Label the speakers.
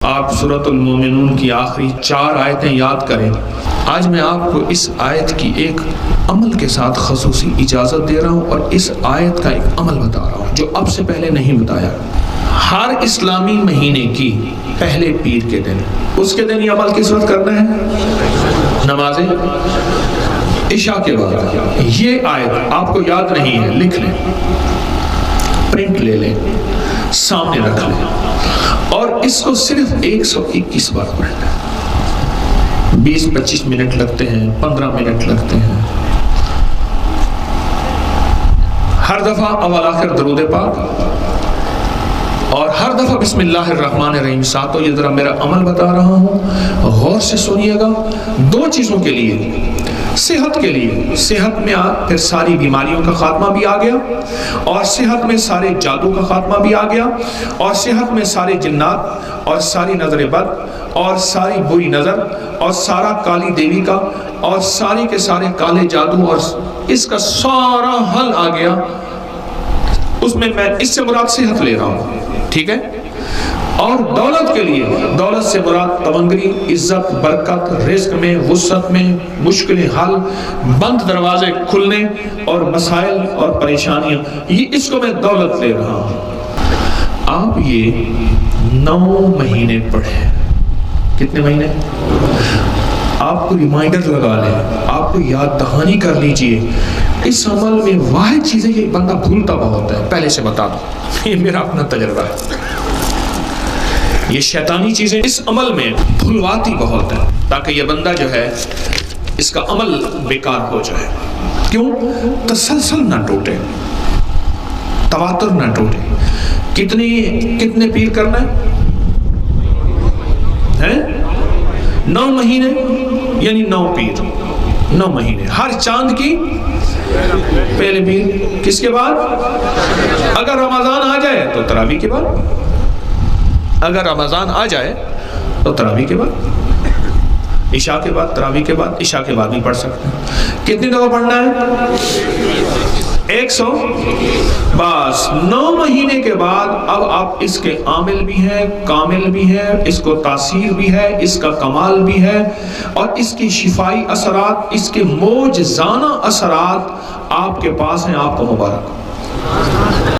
Speaker 1: آپ سورۃ المومنون کی آخری 4 آیتیں یاد کریں۔ آج میں آپ کو اس آیت کی ایک عمل کے ساتھ خصوصی اجازت دے رہا ہوں اور اس آیت کا ایک عمل بتا رہا ہوں جو اب سے پہلے نہیں بتایا۔ ہر اسلامی مہینے کی پہلے پیر کے دن، اس کے دن یہ عمل کس وقت کرنا ہے؟ نماز عشاء کے بعد۔ یہ آیت آپ کو یاد نہیں ہے، لکھ لیں، پرنٹ لے لیں، سامنے رکھ لیں اور اس کو صرف 121 بار پڑھنا ہے۔ 20-25 منٹ لگتے ہیں، 15 منٹ لگتے ہیں۔ ہر دفعہ اول آخر درود پاک اور ہر دفعہ بسم اللہ الرحمن الرحیم ساتھوں۔ یہ ذرا میرا عمل بتا رہا ہوں، غور سے سنیے گا۔ 2 چیزوں کے لیے، صحت کے لیے، صحت میں پھر ساری بیماریوں کا خاتمہ بھی آ گیا، اور صحت میں سارے جادو کا خاتمہ بھی آ گیا، اور صحت میں سارے جنات اور ساری نظر بد اور ساری بری نظر اور سارا کالی دیوی کا اور ساری کے سارے کالے جادو اور اس کا سارا حل آ گیا۔ اس میں اس سے مراد صحت لے رہا ہوں، ٹھیک ہے؟ اور دولت کے لیے، دولت سے مراد تمنگری، عزت، برکت، رزق میں، وسعت میں، مشکلیں حل، بند دروازے کھلنے اور مسائل اور پریشانیاں، یہ اس کو میں دولت لے رہا ہوں۔ آپ یہ 9 مہینے پڑھیں۔ کتنے مہینے؟ آپ کو ریمائنڈر لگا لیں، آپ کو یاد دہانی کر لیجئے۔ اس عمل میں واحد چیز ہے کہ بندہ بھولتا بہت ہے، پہلے سے بتا دوں، یہ میرا اپنا تجربہ ہے۔ یہ شیطانی چیزیں اس عمل میں بھلواتی بہت ہے، تاکہ یہ بندہ جو ہے اس کا عمل بیکار ہو جائے۔ کیوں؟ تسلسل نہ ٹوٹے، تواتر نہ ٹوٹے۔ کتنے پیر کرنا ہے؟ 9 مہینے یعنی 9 پیر، 9 مہینے۔ ہر چاند کی پہلے پیر، کس کے بعد؟ اگر رمضان آ جائے تو تراویح کے بعد، اگر رمضان آ جائے تو تراویح کے بعد، عشاء کے بعد، تراویح کے بعد، عشاء کے بعد بھی پڑھ سکتے ہیں۔ کتنی دفعہ پڑھنا ہے؟ 100۔ بس 9 مہینے کے بعد اب آپ اس کے عامل بھی ہیں، کامل بھی ہیں، اس کو تاثیر بھی ہے، اس کا کمال بھی ہے، اور اس کی شفائی اثرات، اس کے معجزانہ اثرات آپ کے پاس ہیں۔ آپ کو مبارک۔